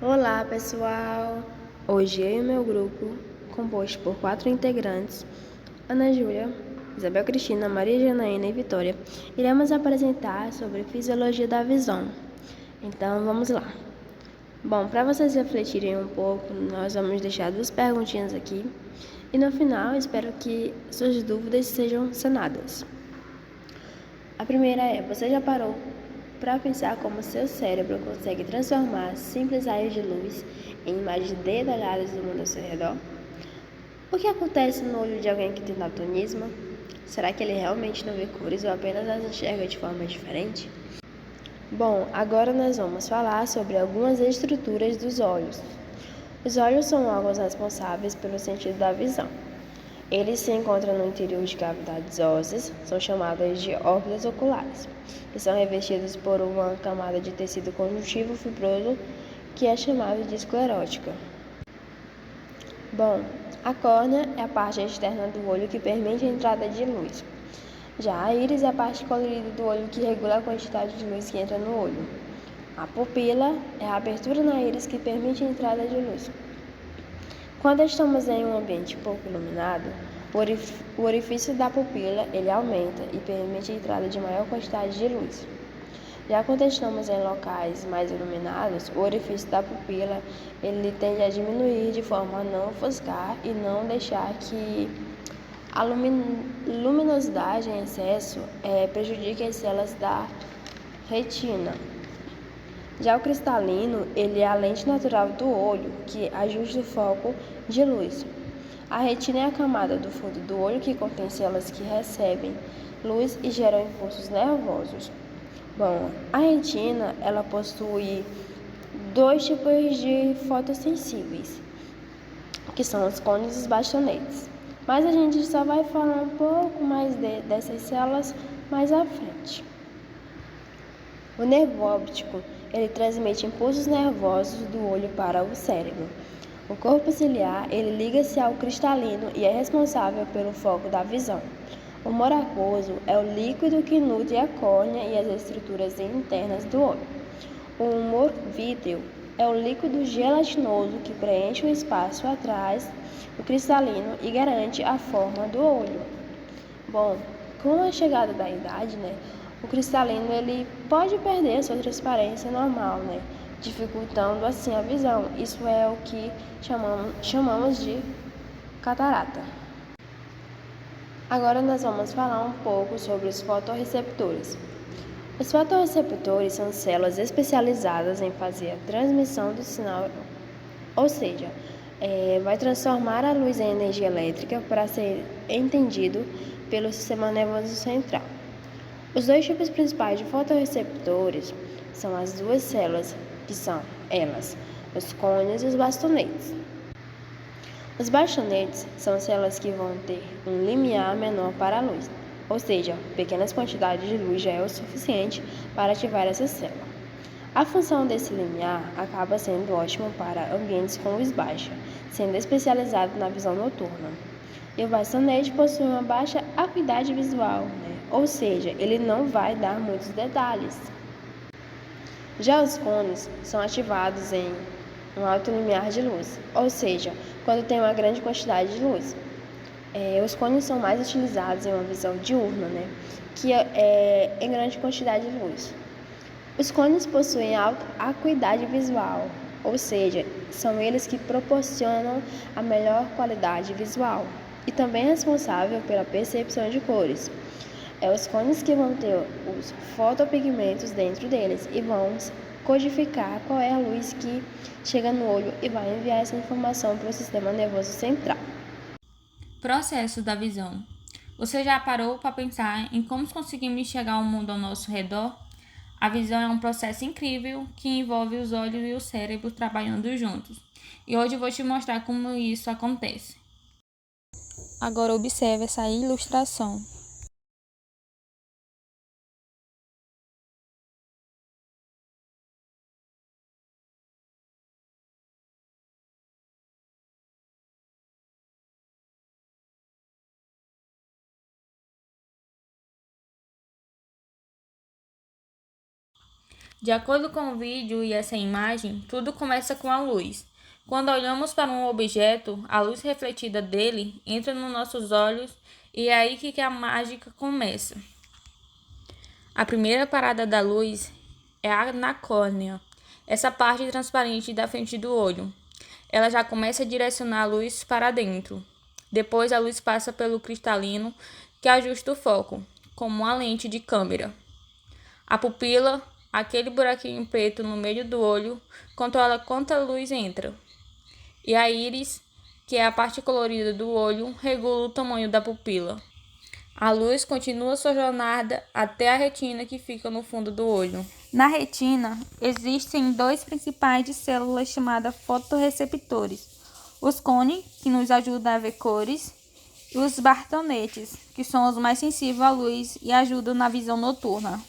Olá, pessoal! Hoje eu e meu grupo, composto por 4 integrantes, Ana Júlia, Isabel Cristina, Maria Janaína e Vitória, iremos apresentar sobre fisiologia da visão. Então, vamos lá. Bom, para vocês refletirem um pouco, nós vamos deixar 2 perguntinhas aqui e no final espero que suas dúvidas sejam sanadas. A primeira é: você já parou para pensar como seu cérebro consegue transformar simples raios de luz em imagens detalhadas do mundo ao seu redor? O que acontece no olho de alguém que tem daltonismo? Será que ele realmente não vê cores ou apenas as enxerga de forma diferente? Bom, agora nós vamos falar sobre algumas estruturas dos olhos. Os olhos são órgãos responsáveis pelo sentido da visão. Eles se encontram no interior de cavidades ósseas, são chamadas de órbitas oculares, e são revestidos por uma camada de tecido conjuntivo fibroso que é chamada de esclerótica. Bom, a córnea é a parte externa do olho que permite a entrada de luz. Já a íris é a parte colorida do olho que regula a quantidade de luz que entra no olho. A pupila é a abertura na íris que permite a entrada de luz. Quando estamos em um ambiente pouco iluminado, o orifício da pupila ele aumenta e permite a entrada de maior quantidade de luz. Já quando estamos em locais mais iluminados, o orifício da pupila ele tende a diminuir de forma a não ofuscar e não deixar que a luminosidade em excesso prejudique as células da retina. Já o cristalino, ele é a lente natural do olho que ajusta o foco de luz. A retina é a camada do fundo do olho que contém células que recebem luz e geram impulsos nervosos. Bom, a retina, ela possui 2 tipos de fotossensíveis, que são os cones e os bastonetes. Mas a gente só vai falar um pouco mais dessas células mais à frente. O nervo óptico, ele transmite impulsos nervosos do olho para o cérebro. O corpo ciliar, ele liga-se ao cristalino e é responsável pelo foco da visão. O humor aquoso é o líquido que nutre a córnea e as estruturas internas do olho. O humor vítreo é o líquido gelatinoso que preenche o espaço atrás do cristalino e garante a forma do olho. Bom, com a chegada da idade, o cristalino ele pode perder sua transparência normal, dificultando assim a visão. Isso é o que chamamos de catarata. Agora nós vamos falar um pouco sobre os fotorreceptores. Os fotorreceptores são células especializadas em fazer a transmissão do sinal, ou seja, vai transformar a luz em energia elétrica para ser entendido pelo sistema nervoso central. Os 2 tipos principais de fotorreceptores são as 2 células, que são elas, os cônios e os bastonetes. Os bastonetes são células que vão ter um limiar menor para a luz, ou seja, pequenas quantidades de luz já é o suficiente para ativar essa célula. A função desse limiar acaba sendo ótima para ambientes com luz baixa, sendo especializado na visão noturna. E o bastonete possui uma baixa acuidade visual, ou seja, ele não vai dar muitos detalhes. Já os cones são ativados em um alto limiar de luz, ou seja, quando tem uma grande quantidade de luz. Os cones são mais utilizados em uma visão diurna, que é em grande quantidade de luz. Os cones possuem alta acuidade visual, ou seja, são eles que proporcionam a melhor qualidade visual e também é responsável pela percepção de cores. Os cones que vão ter os fotopigmentos dentro deles e vão codificar qual é a luz que chega no olho e vai enviar essa informação para o sistema nervoso central. Processo da visão. Você já parou para pensar em como conseguimos enxergar o mundo ao nosso redor? A visão é um processo incrível que envolve os olhos e o cérebro trabalhando juntos. E hoje eu vou te mostrar como isso acontece. Agora observe essa ilustração. De acordo com o vídeo e essa imagem, tudo começa com a luz. Quando olhamos para um objeto, a luz refletida dele entra nos nossos olhos e é aí que a mágica começa. A primeira parada da luz é na córnea, essa parte transparente da frente do olho. Ela já começa a direcionar a luz para dentro. Depois a luz passa pelo cristalino, que ajusta o foco, como uma lente de câmera. A pupila, aquele buraquinho preto no meio do olho, controla quanta luz entra. E a íris, que é a parte colorida do olho, regula o tamanho da pupila. A luz continua sua jornada até a retina, que fica no fundo do olho. Na retina, existem dois principais de células chamadas fotorreceptores. Os cones, que nos ajudam a ver cores, e os bartonetes, que são os mais sensíveis à luz e ajudam na visão noturna.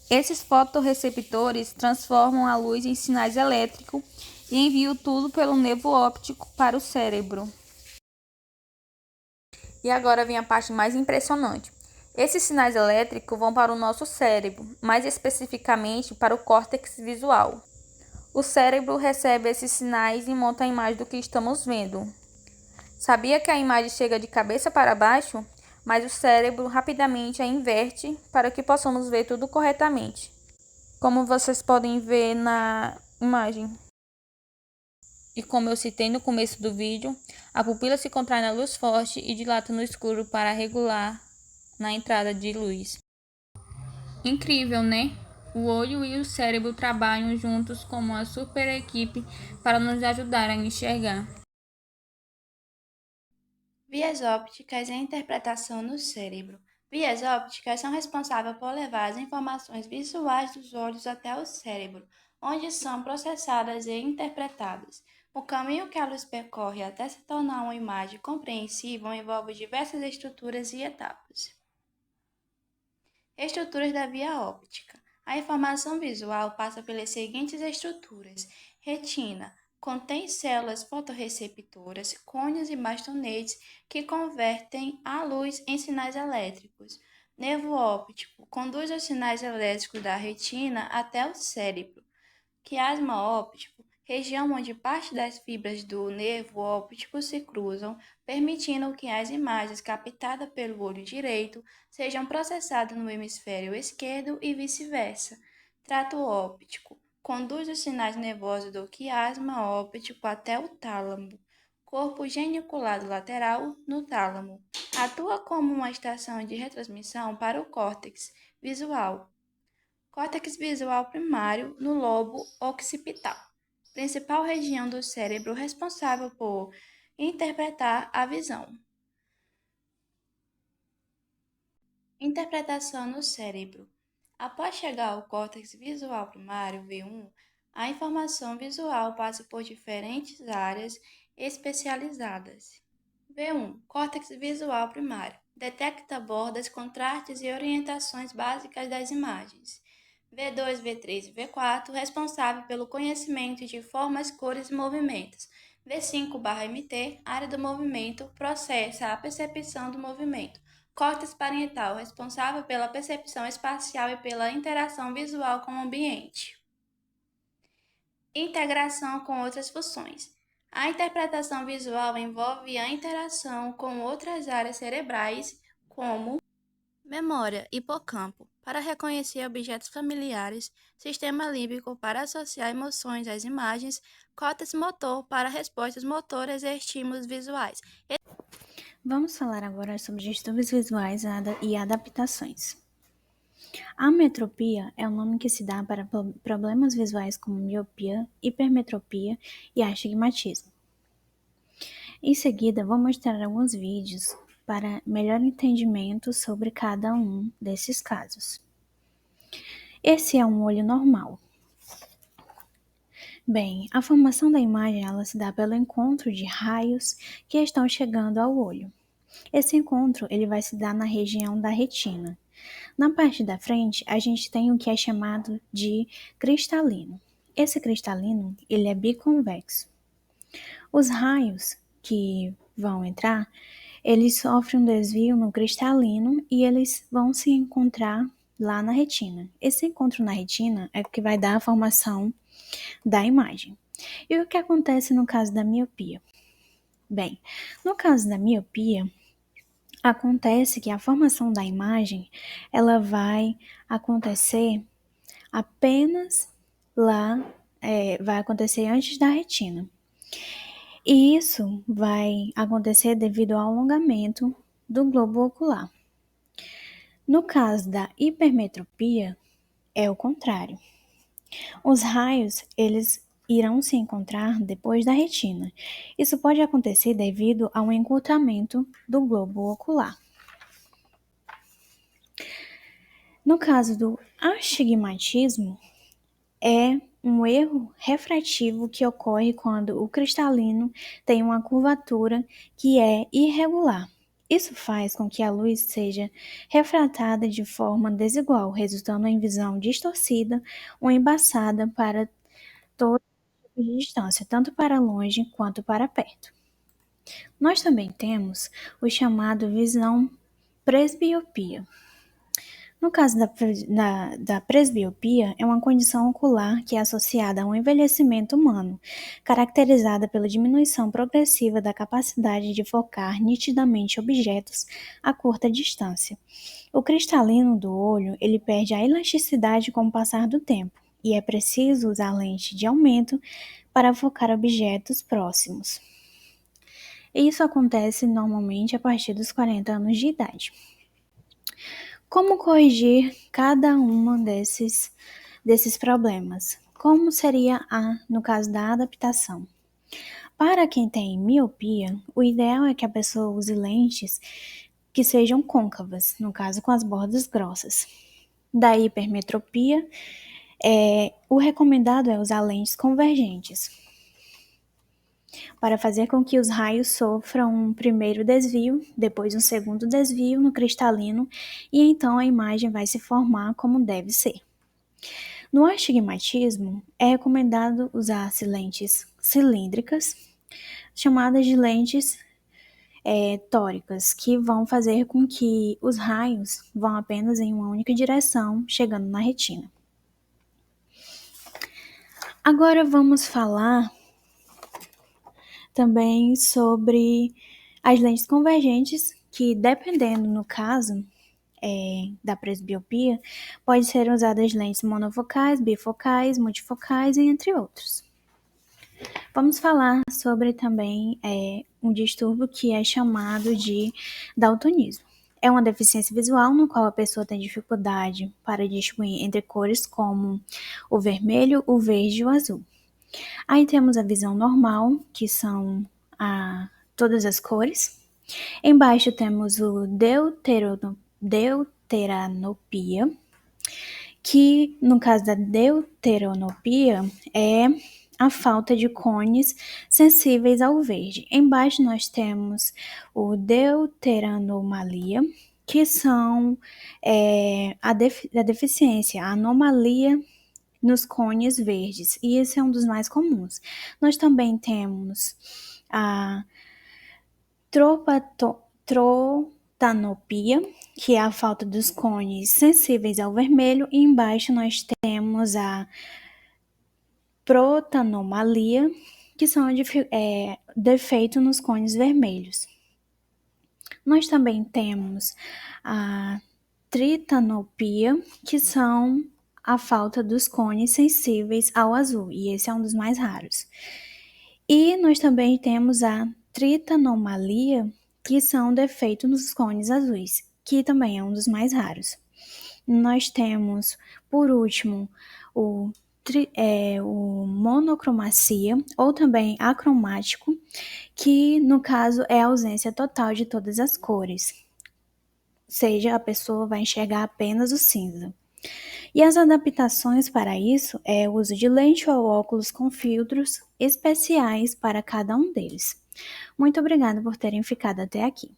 Esses fotorreceptores transformam a luz em sinais elétricos e enviam tudo pelo nervo óptico para o cérebro. E agora vem a parte mais impressionante. Esses sinais elétricos vão para o nosso cérebro, mais especificamente para o córtex visual. O cérebro recebe esses sinais e monta a imagem do que estamos vendo. Sabia que a imagem chega de cabeça para baixo? Mas o cérebro rapidamente a inverte para que possamos ver tudo corretamente, como vocês podem ver na imagem. E como eu citei no começo do vídeo, a pupila se contrai na luz forte e dilata no escuro para regular na entrada de luz. Incrível, né? O olho e o cérebro trabalham juntos como uma super equipe para nos ajudar a enxergar. Vias ópticas e interpretação no cérebro. Vias ópticas são responsáveis por levar as informações visuais dos olhos até o cérebro, onde são processadas e interpretadas. O caminho que a luz percorre até se tornar uma imagem compreensível envolve diversas estruturas e etapas. Estruturas da via óptica. A informação visual passa pelas seguintes estruturas: retina, contém células fotorreceptoras, côneos e bastonetes que convertem a luz em sinais elétricos. Nervo óptico conduz os sinais elétricos da retina até o cérebro. Quiasma óptico, região onde parte das fibras do nervo óptico se cruzam, permitindo que as imagens captadas pelo olho direito sejam processadas no hemisfério esquerdo e vice-versa. Trato óptico, conduz os sinais nervosos do quiasma óptico até o tálamo. Corpo geniculado lateral no tálamo. Atua como uma estação de retransmissão para o córtex visual. Córtex visual primário no lobo occipital, principal região do cérebro responsável por interpretar a visão. Interpretação no cérebro. Após chegar ao córtex visual primário V1, a informação visual passa por diferentes áreas especializadas. V1. Córtex visual primário. Detecta bordas, contrastes e orientações básicas das imagens. V2, V3 e V4, responsável pelo conhecimento de formas, cores e movimentos. V5/MT, área do movimento, processa a percepção do movimento. Córtex parietal, responsável pela percepção espacial e pela interação visual com o ambiente. Integração com outras funções. A interpretação visual envolve a interação com outras áreas cerebrais, como memória, hipocampo, para reconhecer objetos familiares, sistema límbico para associar emoções às imagens, córtex motor para respostas motoras e estímulos visuais. Vamos falar agora sobre distúrbios visuais e adaptações. A ametropia é o nome que se dá para problemas visuais como miopia, hipermetropia e astigmatismo. Em seguida, vou mostrar alguns vídeos para melhor entendimento sobre cada um desses casos. Esse é um olho normal. Bem, a formação da imagem ela se dá pelo encontro de raios que estão chegando ao olho. Esse encontro ele vai se dar na região da retina. Na parte da frente, a gente tem o que é chamado de cristalino. Esse cristalino ele é biconvexo. Os raios que vão entrar, eles sofrem um desvio no cristalino e eles vão se encontrar lá na retina. Esse encontro na retina é o que vai dar a formação da imagem. E o que acontece no caso da miopia? Bem, no caso da miopia, acontece que a formação da imagem, ela vai acontecer apenas lá, vai acontecer antes da retina. E isso vai acontecer devido ao alongamento do globo ocular. No caso da hipermetropia, é o contrário. Os raios, eles irão se encontrar depois da retina. Isso pode acontecer devido a um encurtamento do globo ocular. No caso do astigmatismo, é um erro refrativo que ocorre quando o cristalino tem uma curvatura que é irregular. Isso faz com que a luz seja refratada de forma desigual, resultando em visão distorcida ou embaçada para todo tipo de distância, tanto para longe quanto para perto. Nós também temos o chamado visão presbiopia. No caso da presbiopia, é uma condição ocular que é associada a um envelhecimento humano, caracterizada pela diminuição progressiva da capacidade de focar nitidamente objetos a curta distância. O cristalino do olho, ele perde a elasticidade com o passar do tempo, e é preciso usar lente de aumento para focar objetos próximos. Isso acontece normalmente a partir dos 40 anos de idade. Como corrigir cada um desses problemas? Como seria no caso da adaptação? Para quem tem miopia, o ideal é que a pessoa use lentes que sejam côncavas, no caso com as bordas grossas. Da hipermetropia, o recomendado é usar lentes convergentes, para fazer com que os raios sofram um primeiro desvio, depois um segundo desvio no cristalino, e então a imagem vai se formar como deve ser. No astigmatismo, é recomendado usar lentes cilíndricas, chamadas de lentes tóricas, que vão fazer com que os raios vão apenas em uma única direção, chegando na retina. Agora vamos falar também sobre as lentes convergentes, que dependendo, no caso da presbiopia, pode ser usadas lentes monofocais, bifocais, multifocais e entre outros. Vamos falar sobre também um distúrbio que é chamado de daltonismo. É uma deficiência visual no qual a pessoa tem dificuldade para distinguir entre cores como o vermelho, o verde e o azul. Aí temos a visão normal, que são todas as cores. Embaixo temos o deuteranopia, que no caso da deuteranopia é a falta de cones sensíveis ao verde. Embaixo nós temos o deuteranomalia, que são a deficiência, a anomalia nos cones verdes, e esse é um dos mais comuns. Nós também temos a trotanopia, que é a falta dos cones sensíveis ao vermelho, e embaixo nós temos a protanomalia, que são defeito nos cones vermelhos. Nós também temos a tritanopia, que são a falta dos cones sensíveis ao azul, e esse é um dos mais raros. E nós também temos a tritanomalia, que são defeitos nos cones azuis, que também é um dos mais raros. Nós temos, por último, o monocromacia, ou também acromático, que no caso é a ausência total de todas as cores, ou seja, a pessoa vai enxergar apenas o cinza. E as adaptações para isso é o uso de lente ou óculos com filtros especiais para cada um deles. Muito obrigada por terem ficado até aqui.